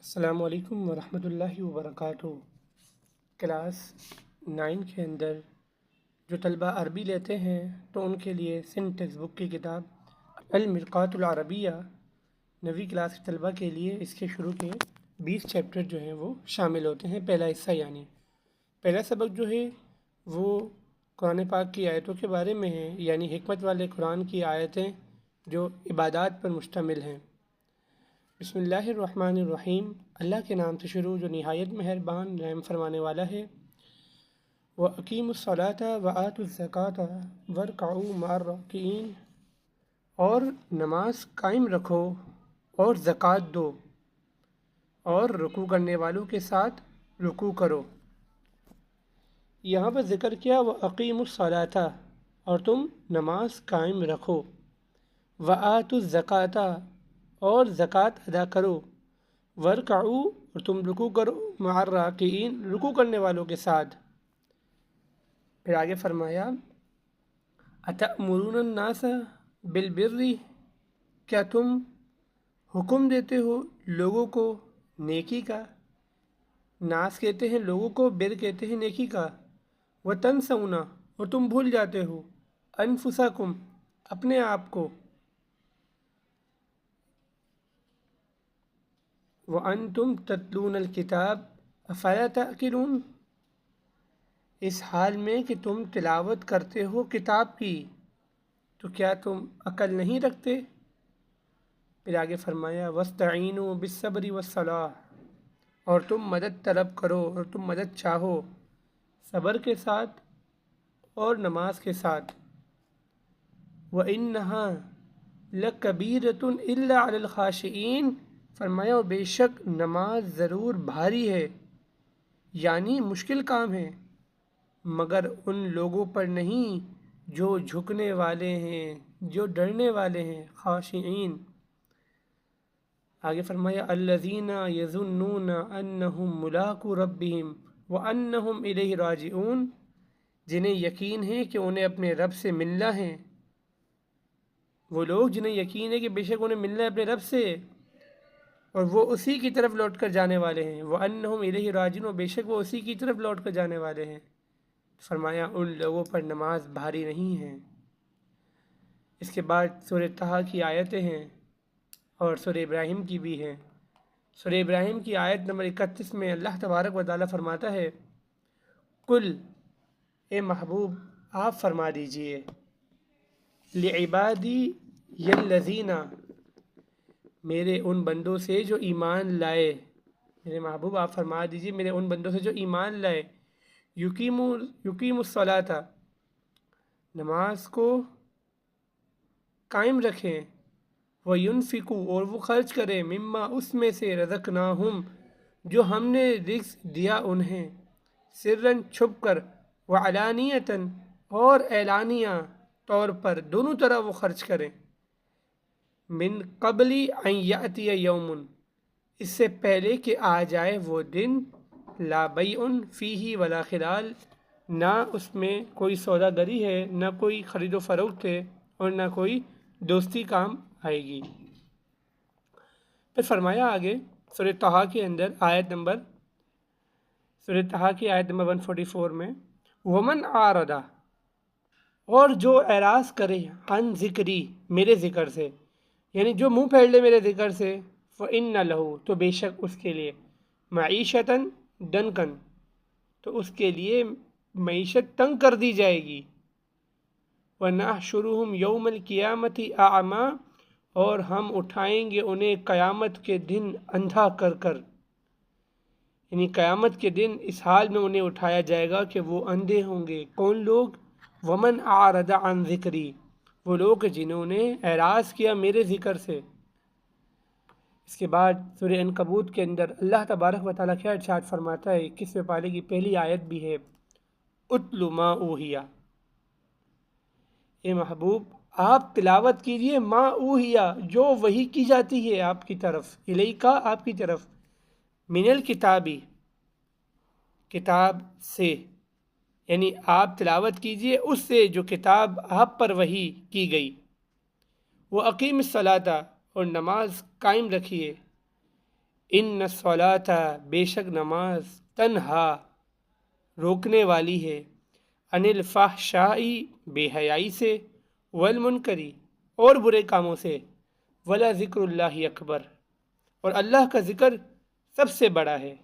السلام علیکم ورحمۃ اللہ وبرکاتہ۔ کلاس 9 کے اندر جو طلبہ عربی لیتے ہیں تو ان کے لیے سندھ ٹیکسٹ بک کی کتاب المرقات العربیہ 9ویں کلاس کے طلبہ کے لیے اس کے شروع کے 20 چیپٹر جو ہیں وہ شامل ہوتے ہیں۔ پہلا حصہ یعنی پہلا سبق جو ہے وہ قرآن پاک کی آیتوں کے بارے میں ہے، یعنی حکمت والے قرآن کی آیتیں جو عبادات پر مشتمل ہیں۔ بسم اللہ الرحمن الرحیم، اللہ کے نام سے شروع جو نہایت مہربان رحم فرمانے والا ہے۔ وَأَقِیمُوا الصَّلَاةَ وَآتُوا الزَّکَاةَ وَارْکَعُوا مَعَ الرَّاکِعِینَ، اور نماز قائم رکھو اور زکوٰۃ دو اور رکوع کرنے والوں کے ساتھ رکوع کرو۔ یہاں پر ذکر کیا وَأَقِیمُوا الصَّلَاةَ، اور تم نماز قائم رکھو، وَآتُوا الزَّکَاةَ، اور زکوٰۃ ادا کرو، وَارْکَعُوا، اور تم رکوع کرو، مع الراکعین، رکوع کرنے والوں کے ساتھ۔ پھر آگے فرمایا اَتَأْمُرُونَ النَّاسَ بِالْبِرِّ، کیا تم حکم دیتے ہو لوگوں کو نیکی کا؟ ناس کہتے ہیں لوگوں کو، بر کہتے ہیں نیکی کا۔ وَتَنْسَوْنَ، اور تم بھول جاتے ہو، أَنفُسَکُم، اپنے آپ کو۔ وَأَنْتُمْ تَتْلُونَ الْکِتَابَ أَفَلَا تَعْقِلُونَ، اس حال میں کہ تم تلاوت کرتے ہو کتاب کی، تو کیا تم عقل نہیں رکھتے؟ پھر آگے فرمایا وَاسْتَعِینُوا بِالصَّبْرِ وَالصَّلَاةِ، اور تم مدد طلب کرو اور تم مدد چاہو صبر کے ساتھ اور نماز کے ساتھ۔ وَإِنَّهَا لَكَبِیرَةٌ إِلَّا عَلَى الْخَاشِعِینَ، فرمایا اور بے شک نماز ضرور بھاری ہے، یعنی مشکل کام ہے، مگر ان لوگوں پر نہیں جو جھکنے والے ہیں، جو ڈرنے والے ہیں، خاشعین۔ آگے فرمایا الذین یظنون انہم ملاقو ربہم وانہم الیہ راجعون، جنہیں یقین ہے کہ انہیں اپنے رب سے ملنا ہے، وہ لوگ جنہیں یقین ہے کہ بے شک انہیں ملنا ہے اپنے رب سے اور وہ اسی کی طرف لوٹ کر جانے والے ہیں۔ وَأَنَّهُمْ إِلَيْهِ رَاجِعُونَ، بے شک وہ اسی کی طرف لوٹ کر جانے والے ہیں۔ فرمایا ان لوگوں پر نماز بھاری نہیں ہے۔ اس کے بعد سورہ طٰہٰ کی آیتیں ہیں اور سورہ ابراہیم کی بھی ہیں۔ سورہ ابراہیم کی آیت نمبر 31 میں اللہ تبارک و تعالیٰ فرماتا ہے قل، اے محبوب آپ فرما دیجئے، لعبادی الذین، میرے ان بندوں سے جو ایمان لائے، میرے محبوب آپ فرما دیجئے میرے ان بندوں سے جو ایمان لائے، یقیم الصلاۃ، نماز کو قائم رکھیں، وینفقوا، اور وہ خرچ کریں، مما، اس میں سے، رزقناہم، جو ہم نے رزق دیا انہیں، سرًا، چھپ کر، وعلانیۃً، اور اعلانیہ طور پر، دونوں طرح وہ خرچ کریں، من قبل ان یأتی یوم، اس سے پہلے کہ آ جائے وہ دن، لا بیع فیہ ولا خلال، نہ اس میں کوئی سودا گری ہے، نہ کوئی خرید و فروخت ہے، اور نہ کوئی دوستی کام آئے گی۔ پھر فرمایا آگے سورہ طٰہٰ کے اندر سورہ طٰہٰ کی آیت نمبر 144 میں ومن اعرض، اور جو اعراض کرے، عن ذکری، میرے ذکر سے، یعنی جو منہ پھیر لے میرے ذکر سے، فإن لہ، تو بے شک اس کے لیے، معیشتاً ڈنکن، تو اس کے لیے معیشت تنگ کر دی جائے گی، وَنَحْشُرُهُمْ يَوْمَ الْقِيَامَةِ أَعْمَىٰ، اور ہم اٹھائیں گے انہیں قیامت کے دن اندھا کر کر، یعنی قیامت کے دن اس حال میں انہیں اٹھایا جائے گا کہ وہ اندھے ہوں گے۔ کون لوگ؟ وَمَنْ أَعْرَضَ عَنْ ذِکْرِی، وہ لوگ جنہوں نے اعراض کیا میرے ذکر سے۔ اس کے بعد سورہ عنکبوت کے اندر اللہ تبارک و تعالیٰ کیا ارشاد فرماتا ہے، 21ویں پارے کی پہلی آیت بھی ہے اُتْلُ مَا أُوحِیَ، اے محبوب آپ تلاوت کیجئے ما اوحیٰ، جو وحی کی جاتی ہے آپ کی طرف، الیکا، آپ کی طرف، من الکتابی، کتاب سے، یعنی آپ تلاوت کیجئے اس سے جو کتاب آپ پر وحی کی گئی، وہ اقیم الصلاۃ، اور نماز قائم رکھیے، ان الصلاۃ بے شک نماز تنہا روکنے والی ہے عن الفحشاء بے حیائی سے والمنکری اور برے کاموں سے ولا ذکر اللہ اکبر اور اللہ کا ذکر سب سے بڑا ہے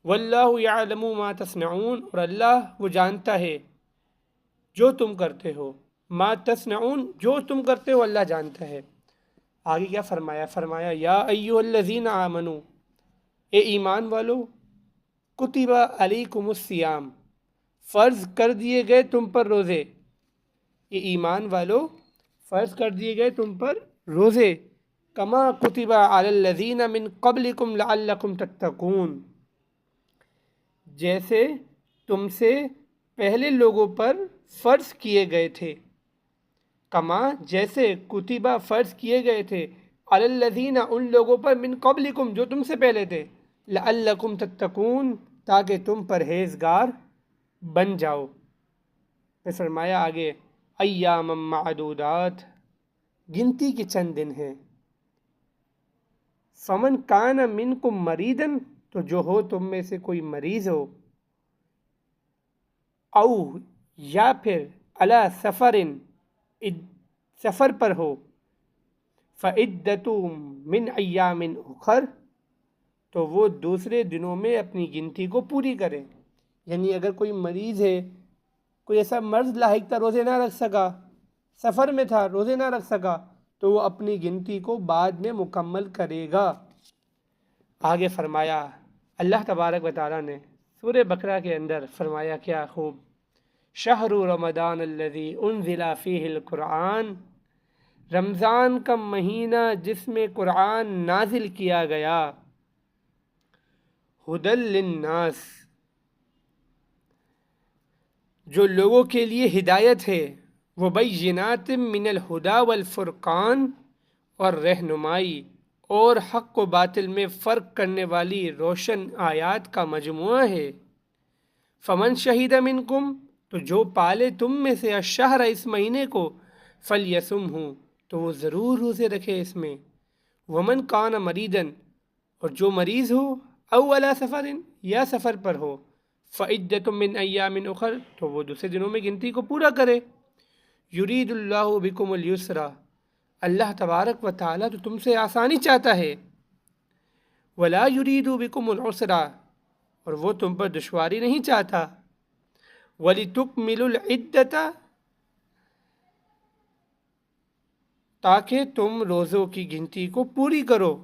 واللہ یعلم ما تصنعون اور اللہ وہ جانتا ہے جو تم کرتے ہو ما تصنعون جو تم کرتے ہو اللہ جانتا ہے آگے کیا فرمایا یا ایھا الذین آمنو اے ایمان والو کتب علیکم الصیام فرض کر دیے گئے تم پر روزے اے ایمان والو فرض کر دیے گئے تم پر روزے کما کتب علی الذین من قبلکم لعلکم تتقون جیسے تم سے پہلے لوگوں پر فرض کیے گئے تھے کما جیسے کتبہ فرض کیے گئے تھے علی الذین ان لوگوں پر من قبلکم جو تم سے پہلے تھے لعلکم تتقون تاکہ تم پرہیزگار بن جاؤ پھر فرمایا آگے ایام معدودات گنتی کے چند دن ہیں فمن کان منکم مریضن تو جو ہو تم میں سے کوئی مریض ہو او یا پھر علی سفرن سفر پر ہو فعدۃ من ایام اخر تو وہ دوسرے دنوں میں اپنی گنتی کو پوری کرے یعنی اگر کوئی مریض ہے کوئی ایسا مرض لاحق تھا روزے نہ رکھ سکا سفر میں تھا روزے نہ رکھ سکا تو وہ اپنی گنتی کو بعد میں مکمل کرے گا آگے فرمایا اللہ تبارک و تعالیٰ نے سورہ بقرہ کے اندر فرمایا کیا خوب شہر رمضان الذی انزل فیہ القرآن رمضان کا مہینہ جس میں قرآن نازل کیا گیا ھدی للناس جو لوگوں کے لیے ہدایت ہے وبینات من الہدی والفرقان اور رہنمائی اور حق و باطل میں فرق کرنے والی روشن آیات کا مجموعہ ہے فمن شہید منکم تو جو پالے تم میں سے الشہر اس مہینے کو فلیصمہ تو وہ ضرور روزے رکھے اس میں ومن کان مریضن اور جو مریض ہو او علی سفر یا سفر پر ہو فعدۃ من ایام اخر تو وہ دوسرے دنوں میں گنتی کو پورا کرے یرید اللہ بکم الیسر اللہ تبارک و تعالیٰ تو تم سے آسانی چاہتا ہے ولا یرید بکم العسر اور وہ تم پر دشواری نہیں چاہتا وَلِتُكْمِلُوا الْعِدَّةَ تاکہ تم روزوں کی گنتی کو پوری کرو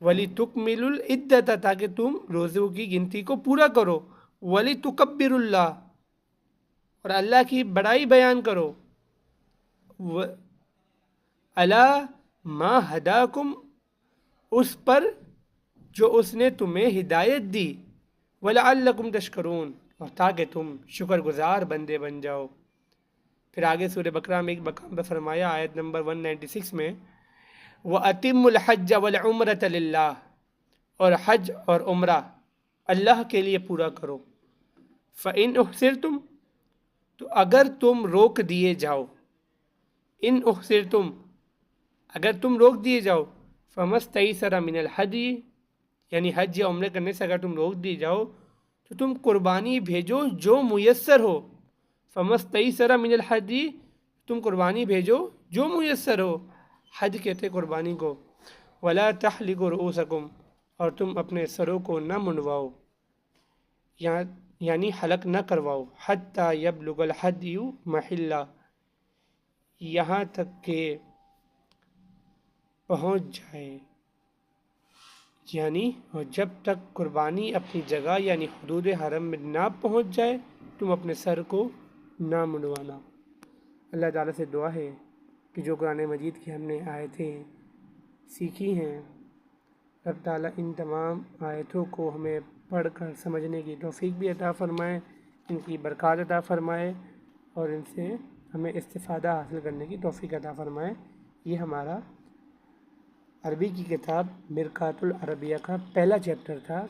وَلِتُكْمِلُوا الْعِدَّةَ تاکہ تم روزوں کی گنتی کو پورا کرو وَلِتُكَبِّرُوا اللہ اور اللہ کی بڑائی بیان کرو عَلَىٰ مَا هَدَاكُمْ اس پر جو اس نے تمہیں ہدایت دی وَلَعَلَّكُمْ تَشْكُرُونَ اور تاکہ تم شکر گزار بندے بن جاؤ پھر آگے سورہ بقرہ میں ایک مقام پہ فرمایا آیت نمبر 196 میں وَأَتِمُّ الْحَجَّ وَالْعُمْرَةَ لِلَّهِ اور حج اور عمرہ اللہ کے لیے پورا کرو فَإِنْ أُحْصِرْتُمْ تو اگر تم روک دیے جاؤ ان احصرتم اگر تم روک دیے جاؤ فَمَسْتَيْسَرَ مِنَ الْحَدِيِ یعنی حج یا عمرے کرنے سے اگر تم روک دی جاؤ تو تم قربانی بھیجو جو میسر ہو فَمَسْتَيْسَرَ مِنَ الْحَدِيِ تم قربانی بھیجو جو میسر ہو حج کہتے قربانی کو وَلَا تَحْلِقُوا رُؤُوسَكُمْ اور تم اپنے سروں کو نہ منڈواؤ یعنی حلق نہ کرواؤ حَتَّى يَبْلُغَ الْحَدْيُ مَحِلَّهُ یہاں تک کہ پہنچ جائے یعنی جب تک قربانی اپنی جگہ یعنی حدود حرم میں نہ پہنچ جائے تم اپنے سر کو نہ منڈوانا اللہ تعالیٰ سے دعا ہے کہ جو قرآن مجید کی ہم نے آیتیں سیکھی ہیں رب تعالیٰ ان تمام آیتوں کو ہمیں پڑھ کر سمجھنے کی توفیق بھی عطا فرمائے ان کی برکات عطا فرمائے اور ان سے ہمیں استفادہ حاصل کرنے کی توفیق عطا فرمائے یہ ہمارا عربی کی کتاب مرقات العربیہ کا پہلا چیپٹر تھا